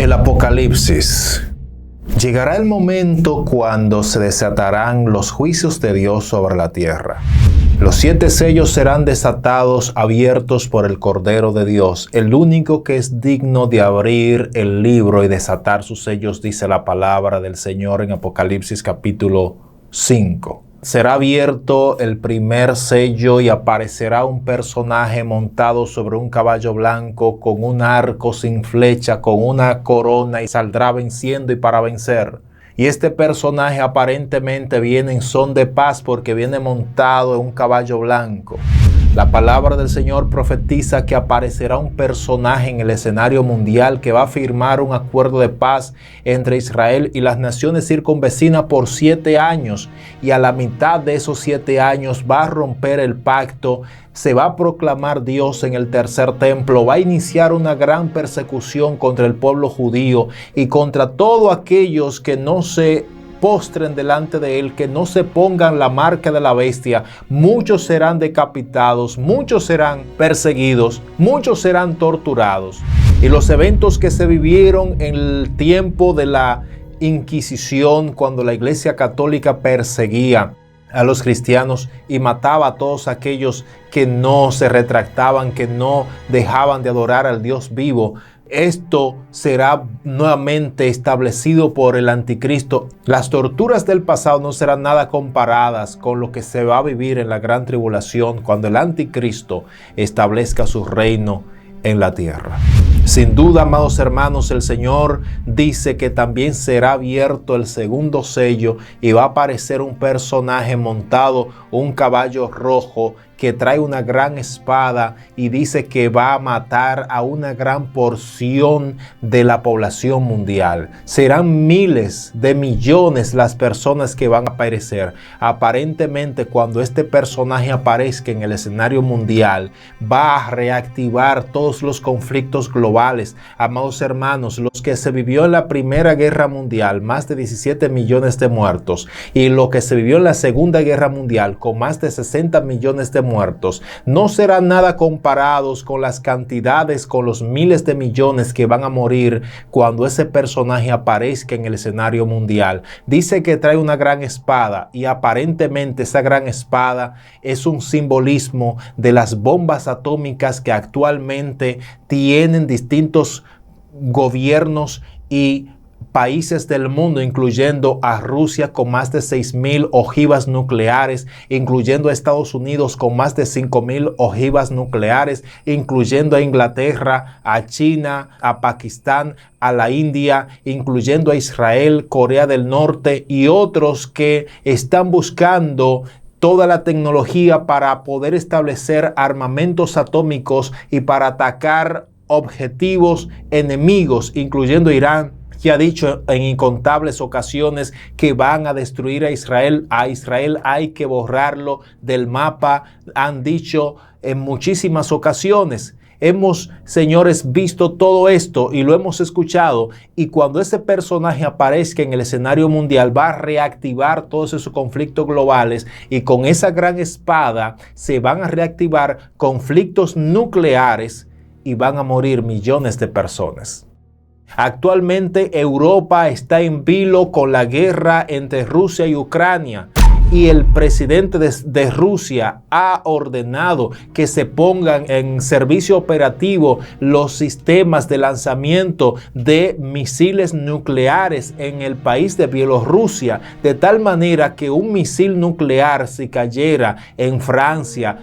El Apocalipsis. Llegará el momento cuando se desatarán los juicios de Dios sobre la tierra. Los 7 sellos serán desatados, abiertos por el Cordero de Dios, el único que es digno de abrir el libro y desatar sus sellos, dice la palabra del Señor en Apocalipsis capítulo 5. Será abierto el primer sello y aparecerá un personaje montado sobre un caballo blanco con un arco sin flecha, con una corona, y saldrá venciendo y para vencer. Y este personaje aparentemente viene en son de paz porque viene montado en un caballo blanco. La palabra del Señor profetiza que aparecerá un personaje en el escenario mundial que va a firmar un acuerdo de paz entre Israel y las naciones circunvecinas por 7 años. Y a la mitad de esos 7 años va a romper el pacto, se va a proclamar Dios en el tercer templo, va a iniciar una gran persecución contra el pueblo judío y contra todos aquellos que no se postren delante de él, que no se pongan la marca de la bestia. Muchos serán decapitados, muchos serán perseguidos, muchos serán torturados. Y los eventos que se vivieron en el tiempo de la Inquisición, cuando la Iglesia Católica perseguía a los cristianos y mataba a todos aquellos que no se retractaban, que no dejaban de adorar al Dios vivo, esto será nuevamente establecido por el anticristo. Las torturas del pasado no serán nada comparadas con lo que se va a vivir en la gran tribulación cuando el anticristo establezca su reino en la tierra. Sin duda, amados hermanos, el Señor dice que también será abierto el segundo sello y va a aparecer un personaje montado un caballo rojo que trae una gran espada y dice que va a matar a una gran porción de la población mundial. Serán miles de millones las personas que van a perecer. Aparentemente, cuando este personaje aparezca en el escenario mundial, va a reactivar todos los conflictos globales. Amados hermanos, los que se vivió en la Primera Guerra Mundial, más de 17 millones de muertos, y lo que se vivió en la Segunda Guerra Mundial, con más de 60 millones de muertos, no serán nada comparados con las cantidades, con los miles de millones que van a morir cuando ese personaje aparezca en el escenario mundial. Dice que trae una gran espada y aparentemente esa gran espada es un simbolismo de las bombas atómicas que actualmente tienen distintos gobiernos y países del mundo, incluyendo a Rusia con más de 6,000 ojivas nucleares, incluyendo a Estados Unidos con más de 5,000 ojivas nucleares, incluyendo a Inglaterra, a China, a Pakistán, a la India, incluyendo a Israel, Corea del Norte y otros que están buscando toda la tecnología para poder establecer armamentos atómicos y para atacar objetivos enemigos, incluyendo Irán, que ha dicho en incontables ocasiones que van a destruir a Israel. A Israel hay que borrarlo del mapa, han dicho en muchísimas ocasiones. Hemos, señores, visto todo esto y lo hemos escuchado, y cuando ese personaje aparezca en el escenario mundial va a reactivar todos esos conflictos globales, y con esa gran espada se van a reactivar conflictos nucleares y van a morir millones de personas. Actualmente Europa está en vilo con la guerra entre Rusia y Ucrania, y el presidente de Rusia ha ordenado que se pongan en servicio operativo los sistemas de lanzamiento de misiles nucleares en el país de Bielorrusia, de tal manera que un misil nuclear, si cayera en Francia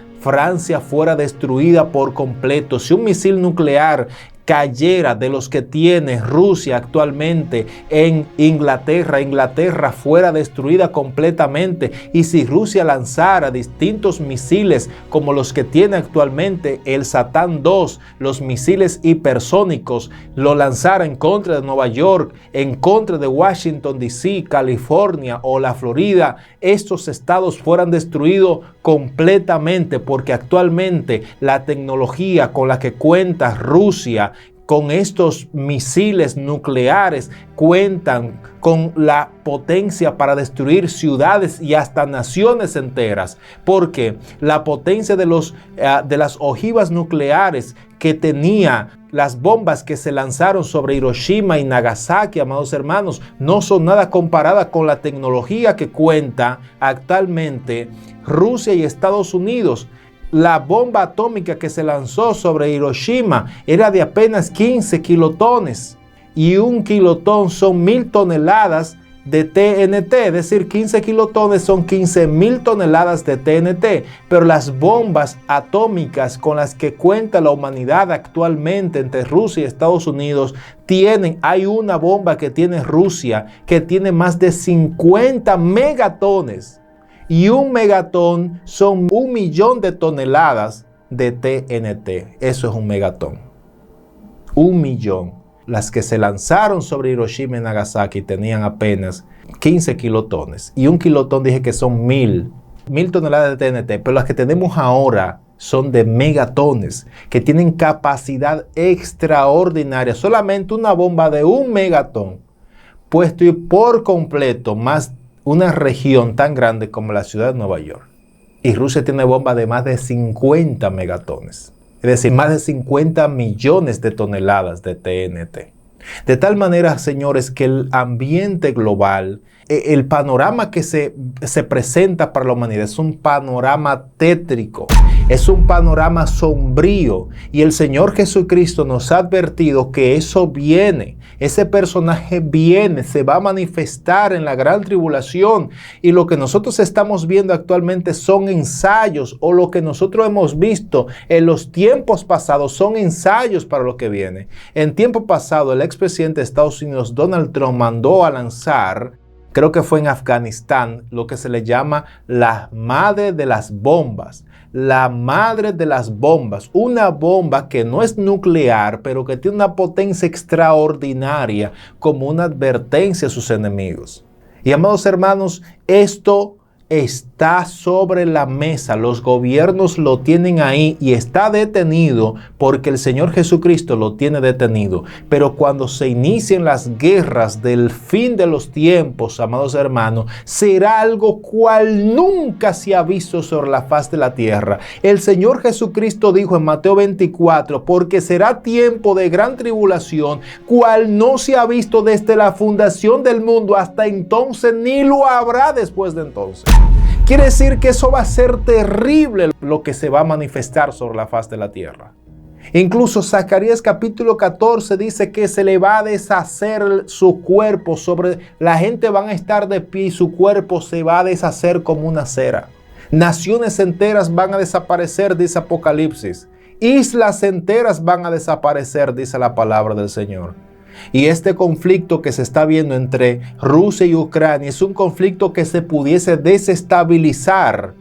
fuera destruida por completo. Si un misil nuclear cayera de los que tiene Rusia actualmente en Inglaterra fuera destruida completamente. Y si Rusia lanzara distintos misiles como los que tiene actualmente el Satán II, los misiles hipersónicos, lo lanzara en contra de Nueva York, en contra de Washington DC, California o la Florida, estos estados fueran destruidos completamente, porque actualmente la tecnología con la que cuenta Rusia con estos misiles nucleares cuentan con la potencia para destruir ciudades y hasta naciones enteras, porque la potencia de las ojivas nucleares que tenía las bombas que se lanzaron sobre Hiroshima y Nagasaki, amados hermanos, no son nada comparadas con la tecnología que cuenta actualmente Rusia y Estados Unidos. La bomba atómica que se lanzó sobre Hiroshima era de apenas 15 kilotones y un kilotón son 1000 toneladas de TNT, es decir, 15 kilotones son 15.000 toneladas de TNT, pero las bombas atómicas con las que cuenta la humanidad actualmente entre Rusia y Estados Unidos hay una bomba que tiene Rusia que tiene más de 50 megatones. Y un megatón son 1 millón de toneladas de TNT. Eso es un megatón. 1 millón. Las que se lanzaron sobre Hiroshima y Nagasaki tenían apenas 15 kilotones. Y un kilotón dije que son 1000 toneladas de TNT. Pero las que tenemos ahora son de megatones, que tienen capacidad extraordinaria. Solamente una bomba de 1 megatón puede destruir por completo más una región tan grande como la ciudad de Nueva York. Y Rusia tiene bombas de más de 50 megatones. Es decir, más de 50 millones de toneladas de TNT. De tal manera, señores, que el ambiente global, el panorama que se presenta para la humanidad es un panorama tétrico, es un panorama sombrío. Y el Señor Jesucristo nos ha advertido que eso viene. Ese personaje viene, se va a manifestar en la gran tribulación. Y lo que nosotros estamos viendo actualmente son ensayos, o lo que nosotros hemos visto en los tiempos pasados son ensayos para lo que viene. En tiempo pasado, el expresidente de Estados Unidos, Donald Trump, mandó a lanzar, creo que fue en Afganistán, lo que se le llama la madre de las bombas. La madre de las bombas, una bomba que no es nuclear, pero que tiene una potencia extraordinaria como una advertencia a sus enemigos. Y amados hermanos, esto está sobre la mesa, los gobiernos lo tienen ahí y está detenido porque el Señor Jesucristo lo tiene detenido. Pero cuando se inicien las guerras del fin de los tiempos, amados hermanos, será algo cual nunca se ha visto sobre la faz de la tierra. El Señor Jesucristo dijo en Mateo 24, porque será tiempo de gran tribulación, cual no se ha visto desde la fundación del mundo hasta entonces, ni lo habrá después de entonces. Quiere decir que eso va a ser terrible lo que se va a manifestar sobre la faz de la tierra. Incluso Zacarías capítulo 14 dice que se le va a deshacer su cuerpo, la gente van a estar de pie y su cuerpo se va a deshacer como una cera. Naciones enteras van a desaparecer, dice Apocalipsis. Islas enteras van a desaparecer, dice la palabra del Señor. Y este conflicto que se está viendo entre Rusia y Ucrania es un conflicto que se pudiese desestabilizar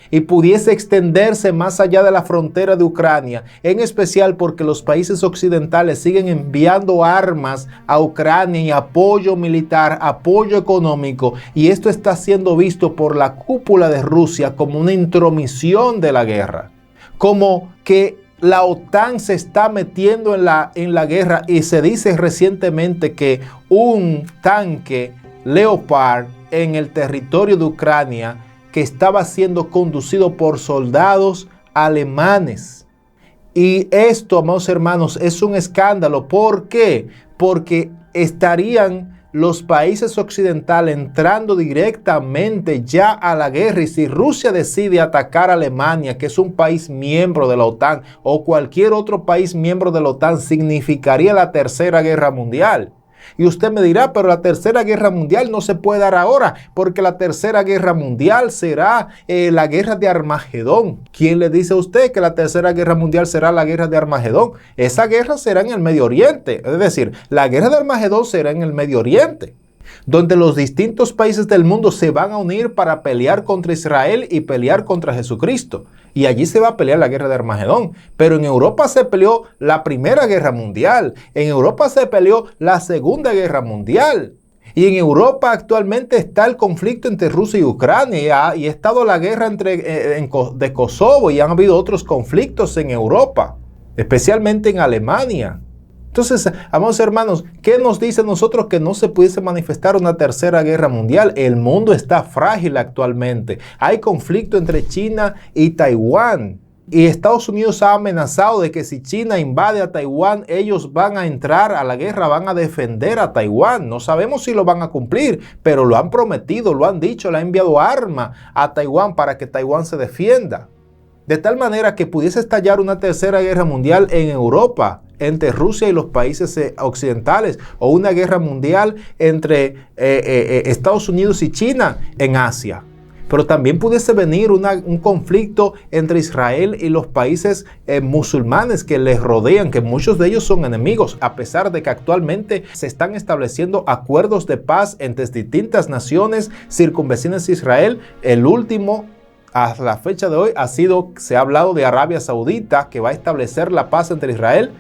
y pudiese extenderse más allá de la frontera de Ucrania, en especial porque los países occidentales siguen enviando armas a Ucrania y apoyo militar, apoyo económico, y esto está siendo visto por la cúpula de Rusia como una intromisión de la guerra, como que la OTAN se está metiendo en la guerra, y se dice recientemente que un tanque Leopard en el territorio de Ucrania que estaba siendo conducido por soldados alemanes. Y esto, amados hermanos, es un escándalo. ¿Por qué? Porque estarían los países occidentales entrando directamente ya a la guerra, y si Rusia decide atacar a Alemania, que es un país miembro de la OTAN, o cualquier otro país miembro de la OTAN, significaría la Tercera Guerra Mundial. Y usted me dirá, pero la Tercera Guerra Mundial no se puede dar ahora, porque la Tercera Guerra Mundial será la guerra de Armagedón. ¿Quién le dice a usted que la Tercera Guerra Mundial será la guerra de Armagedón? Esa guerra será en el Medio Oriente. Es decir, la guerra de Armagedón será en el Medio Oriente, donde los distintos países del mundo se van a unir para pelear contra Israel y pelear contra Jesucristo. Y allí se va a pelear la guerra de Armagedón. Pero en Europa se peleó la Primera Guerra Mundial. En Europa se peleó la Segunda Guerra Mundial. Y en Europa actualmente está el conflicto entre Rusia y Ucrania. Y ha estado la guerra de Kosovo. Y han habido otros conflictos en Europa, especialmente en Alemania. Entonces, amados hermanos, ¿qué nos dice nosotros que no se pudiese manifestar una tercera guerra mundial? El mundo está frágil actualmente. Hay conflicto entre China y Taiwán. Y Estados Unidos ha amenazado de que si China invade a Taiwán, ellos van a entrar a la guerra, van a defender a Taiwán. No sabemos si lo van a cumplir, pero lo han prometido, lo han dicho, le han enviado armas a Taiwán para que Taiwán se defienda. De tal manera que pudiese estallar una tercera guerra mundial en Europa, entre Rusia y los países occidentales, o una guerra mundial entre Estados Unidos y China en Asia. Pero también pudiese venir un conflicto entre Israel y los países musulmanes que les rodean, que muchos de ellos son enemigos, a pesar de que actualmente se están estableciendo acuerdos de paz entre distintas naciones circunvecinas a Israel. El último, a la fecha de hoy, se ha hablado de Arabia Saudita, que va a establecer la paz entre Israel.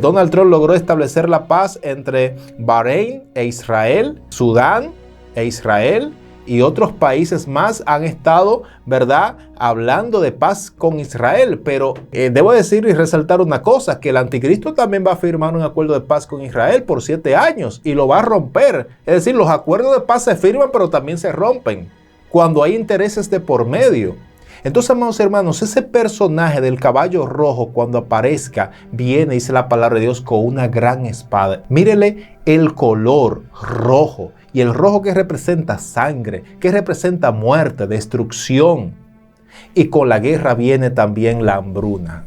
Donald Trump logró establecer la paz entre Bahrein e Israel, Sudán e Israel, y otros países más han estado, ¿verdad?, hablando de paz con Israel. Pero debo decir y resaltar una cosa, que el anticristo también va a firmar un acuerdo de paz con Israel por 7 años y lo va a romper. Es decir, los acuerdos de paz se firman, pero también se rompen cuando hay intereses de por medio. Entonces, amados hermanos, ese personaje del caballo rojo, cuando aparezca, viene, dice la palabra de Dios, con una gran espada. Mírele el color rojo, y el rojo que representa sangre, que representa muerte, destrucción. Y con la guerra viene también la hambruna,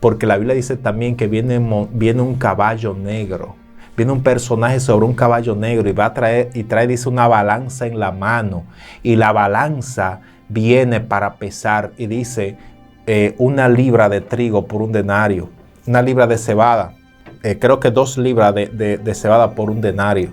porque la Biblia dice también que viene un caballo negro. Viene un personaje sobre un caballo negro y trae, dice, una balanza en la mano, y la balanza viene para pesar, y dice 1 libra de trigo por 1 denario, 1 libra de cebada, creo que 2 libras de cebada por 1 denario.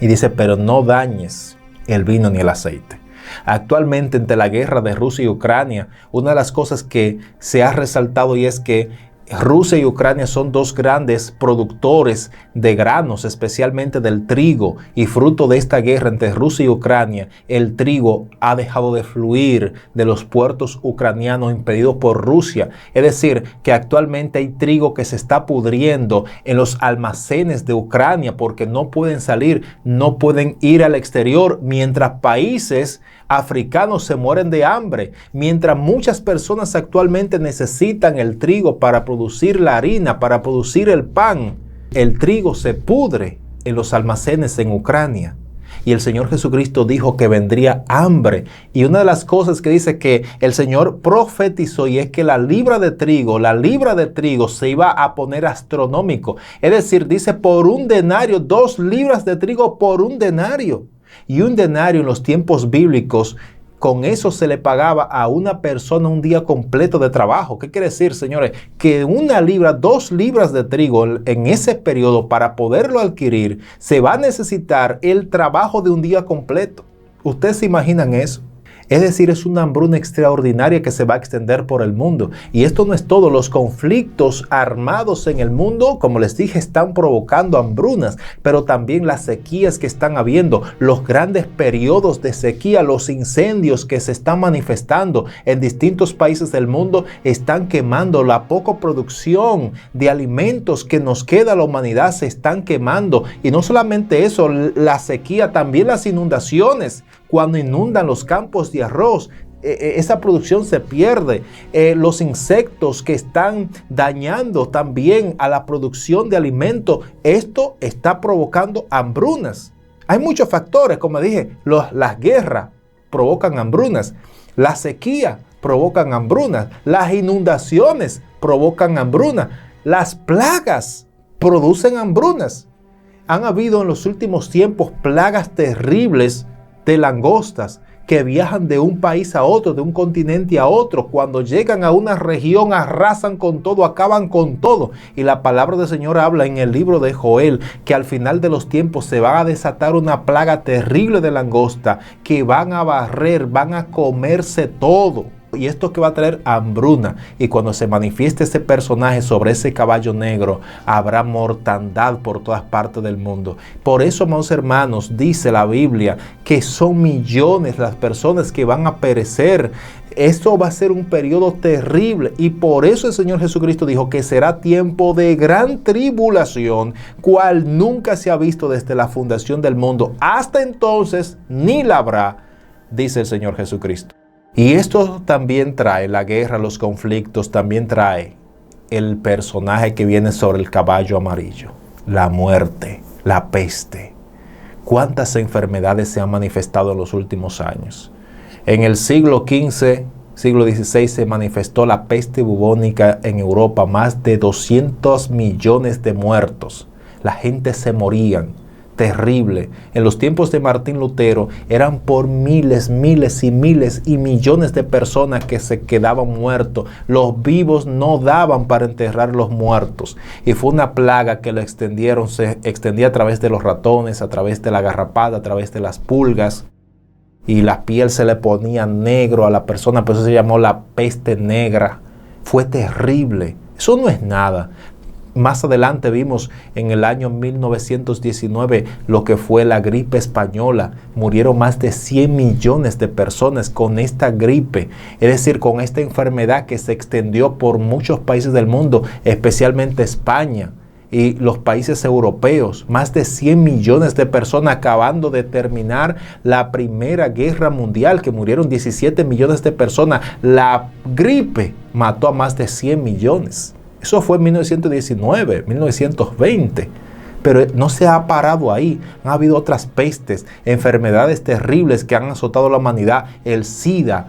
Y dice, pero no dañes el vino ni el aceite. Actualmente, entre la guerra de Rusia y Ucrania, una de las cosas que se ha resaltado y es que Rusia y Ucrania son 2 grandes productores de granos, especialmente del trigo, y fruto de esta guerra entre Rusia y Ucrania, el trigo ha dejado de fluir de los puertos ucranianos impedidos por Rusia. Es decir, que actualmente hay trigo que se está pudriendo en los almacenes de Ucrania porque no pueden salir, no pueden ir al exterior, mientras países africanos se mueren de hambre, mientras muchas personas actualmente necesitan el trigo para producir la harina, para producir el pan. El trigo se pudre en los almacenes en Ucrania. Y el Señor Jesucristo dijo que vendría hambre. Y una de las cosas que dice que el Señor profetizó, y es que la libra de trigo se iba a poner astronómico. Es decir, dice por 1 denario, 2 libras de trigo por 1 denario. Y 1 denario en los tiempos bíblicos, con eso se le pagaba a una persona un día completo de trabajo. ¿Qué quiere decir, señores? Que 1 libra, 2 libras de trigo en ese periodo, para poderlo adquirir, se va a necesitar el trabajo de un día completo. ¿Ustedes se imaginan eso? Es decir, es una hambruna extraordinaria que se va a extender por el mundo. Y esto no es todo. Los conflictos armados en el mundo, como les dije, están provocando hambrunas, pero también las sequías que están habiendo, los grandes periodos de sequía, los incendios que se están manifestando en distintos países del mundo, están quemando la poca producción de alimentos que nos queda a la humanidad, se están quemando. Y no solamente eso, la sequía, también las inundaciones. Cuando inundan los campos de arroz, esa producción se pierde. Los insectos que están dañando también a la producción de alimentos, esto está provocando hambrunas. Hay muchos factores, como dije, las guerras provocan hambrunas, la sequía provocan hambrunas, las inundaciones provocan hambrunas, las plagas producen hambrunas. Han habido en los últimos tiempos plagas terribles de langostas que viajan de un país a otro, de un continente a otro. Cuando llegan a una región, arrasan con todo, acaban con todo. Y la palabra del Señor habla en el libro de Joel que al final de los tiempos se va a desatar una plaga terrible de langosta que van a barrer, van a comerse todo. Y esto que va a traer hambruna. Y cuando se manifieste ese personaje sobre ese caballo negro, habrá mortandad por todas partes del mundo. Por eso, amados hermanos, dice la Biblia que son millones las personas que van a perecer Esto va a ser un periodo terrible y por eso el Señor Jesucristo dijo que será tiempo de gran tribulación, cual nunca se ha visto desde la fundación del mundo. Hasta entonces ni la habrá, dice el Señor Jesucristo. Y esto también trae la guerra, los conflictos, también trae el personaje que viene sobre el caballo amarillo, la muerte, la peste. ¿Cuántas enfermedades se han manifestado en los últimos años? En el siglo XV, siglo XVI se manifestó la peste bubónica en Europa, más de 200 millones de muertos. La gente se moría, terrible. En los tiempos de Martín Lutero eran por miles, miles y miles y millones de personas que se quedaban muertos. Los vivos no daban para enterrar los muertos. Y fue una plaga que lo extendieron, se extendía a través de los ratones, a través de la garrapata, a través de las pulgas. Y la piel se le ponía negro a la persona, por eso se llamó la peste negra. Fue terrible. Eso no es nada. Más adelante vimos en el año 1919 lo que fue la gripe española. Murieron más de 100 millones de personas con esta gripe, es decir, con esta enfermedad que se extendió por muchos países del mundo, especialmente España y los países europeos. Más de 100 millones de personas, acabando de terminar la Primera Guerra Mundial, que murieron 17 millones de personas. La gripe mató a más de 100 millones. Eso fue en 1919, 1920. Pero no se ha parado ahí. Han habido otras pestes, enfermedades terribles que han azotado a la humanidad. El SIDA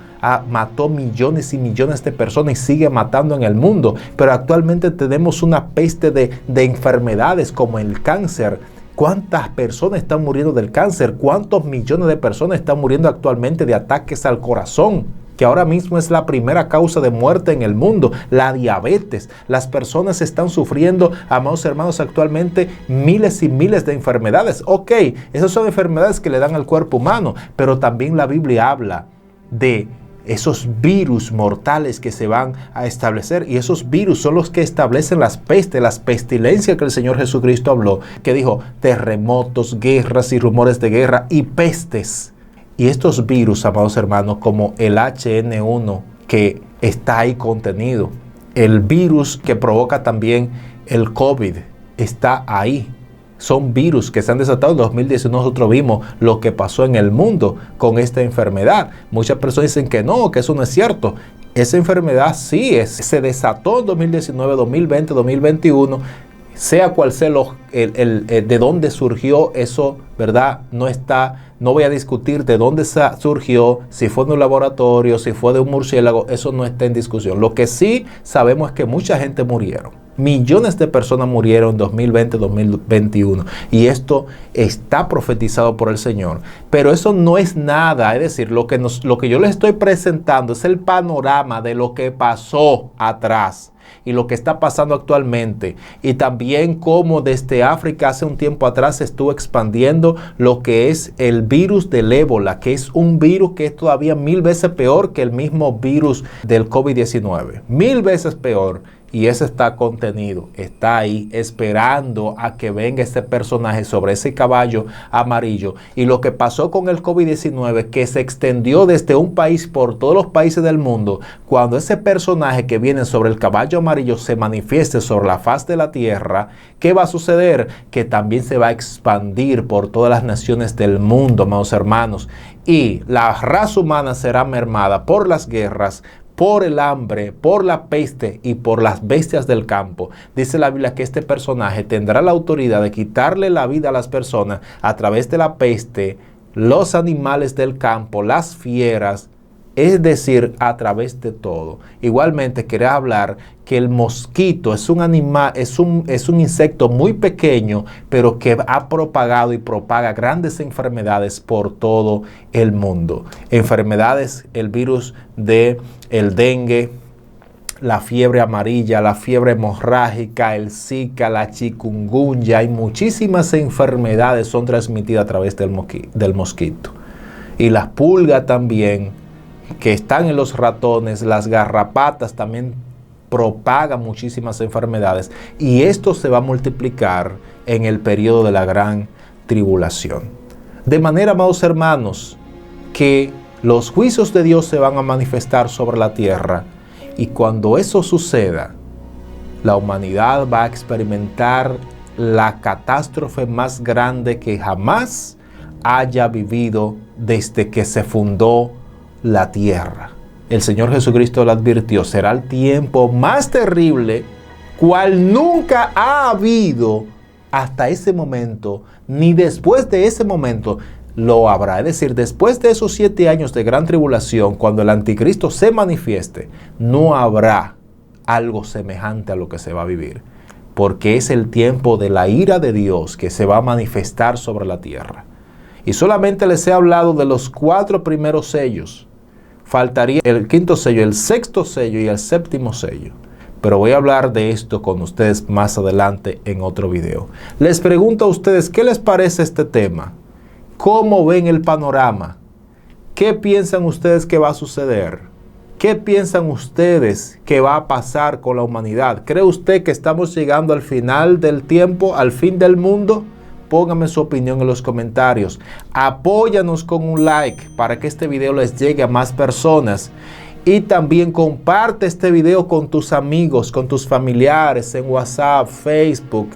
mató millones y millones de personas y sigue matando en el mundo. Pero actualmente tenemos una peste de enfermedades como el cáncer. ¿Cuántas personas están muriendo del cáncer? ¿Cuántos millones de personas están muriendo actualmente de ataques al corazón? Que ahora mismo es la primera causa de muerte en el mundo, la diabetes. Las personas están sufriendo, amados hermanos, actualmente miles y miles de enfermedades. Ok, esas son enfermedades que le dan al cuerpo humano, pero también la Biblia habla de esos virus mortales que se van a establecer, y esos virus son los que establecen las pestes, las pestilencias que el Señor Jesucristo habló, que dijo terremotos, guerras y rumores de guerra y pestes. Y estos virus, amados hermanos, como el HN1 que está ahí contenido, el virus que provoca también el COVID, está ahí. Son virus que se han desatado. En 2019 nosotros vimos lo que pasó en el mundo con esta enfermedad. Muchas personas dicen que no, que eso no es cierto. Esa enfermedad sí se desató en 2019, 2020, 2021. Sea cual sea de dónde surgió eso, ¿verdad? No voy a discutir de dónde surgió, si fue de un laboratorio, si fue de un murciélago, eso no está en discusión. Lo que sí sabemos es que mucha gente murieron. Millones de personas murieron en 2020, 2021. Y esto está profetizado por el Señor. Pero eso no es nada. Es decir, lo que yo les estoy presentando es el panorama de lo que pasó atrás y lo que está pasando actualmente, y también cómo desde África hace un tiempo atrás se estuvo expandiendo lo que es el virus del ébola, que es un virus que es todavía 1000 veces peor que el mismo virus del COVID-19, 1000 veces peor. Y ese está contenido, está ahí esperando a que venga este personaje sobre ese caballo amarillo. Y lo que pasó con el COVID-19, que se extendió desde un país por todos los países del mundo, cuando ese personaje que viene sobre el caballo amarillo se manifieste sobre la faz de la tierra, ¿qué va a suceder? Que también se va a expandir por todas las naciones del mundo, amados hermanos. Y la raza humana será mermada por las guerras, por el hambre, por la peste y por las bestias del campo. Dice la Biblia que este personaje tendrá la autoridad de quitarle la vida a las personas a través de la peste, los animales del campo, las fieras, es decir, a través de todo. Igualmente quería hablar que el mosquito es un animal, es un insecto muy pequeño, pero que ha propagado y propaga grandes enfermedades por todo el mundo. Enfermedades, el virus del dengue, la fiebre amarilla, la fiebre hemorrágica, el Zika, la chikungunya, y muchísimas enfermedades son transmitidas a través del mosquito. Y las pulgas también, que están en los ratones, las garrapatas también propagan muchísimas enfermedades, y esto se va a multiplicar en el periodo de la gran tribulación. De manera, amados hermanos, que Los juicios de Dios se van a manifestar sobre la tierra, y cuando eso suceda, la humanidad va a experimentar la catástrofe más grande que jamás haya vivido desde que se fundó la tierra. El Señor Jesucristo lo advirtió, será el tiempo más terrible, cual nunca ha habido hasta ese momento, ni después de ese momento lo habrá. Es decir, después de esos 7 años de gran tribulación, cuando el anticristo se manifieste, no habrá algo semejante a lo que se va a vivir, porque es el tiempo de la ira de Dios que se va a manifestar sobre la tierra. Y solamente les he hablado de los 4 primeros sellos. Faltaría el 5.º sello, el 6.º sello y el 7.º sello. Pero voy a hablar de esto con ustedes más adelante en otro video. Les pregunto a ustedes, ¿qué les parece este tema? ¿Cómo ven el panorama? ¿Qué piensan ustedes que va a suceder? ¿Qué piensan ustedes que va a pasar con la humanidad? ¿Cree usted que estamos llegando al final del tiempo, al fin del mundo? Póngame su opinión en los comentarios. Apóyanos con un like para que este video les llegue a más personas. Y también comparte este video con tus amigos, con tus familiares, en WhatsApp, Facebook,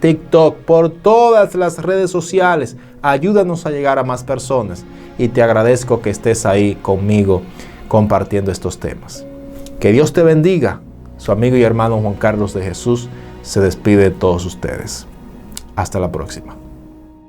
TikTok, por todas las redes sociales. Ayúdanos a llegar a más personas. Y te agradezco que estés ahí conmigo compartiendo estos temas. Que Dios te bendiga. Su amigo y hermano Juan Carlos de Jesús se despide de todos ustedes. Hasta la próxima.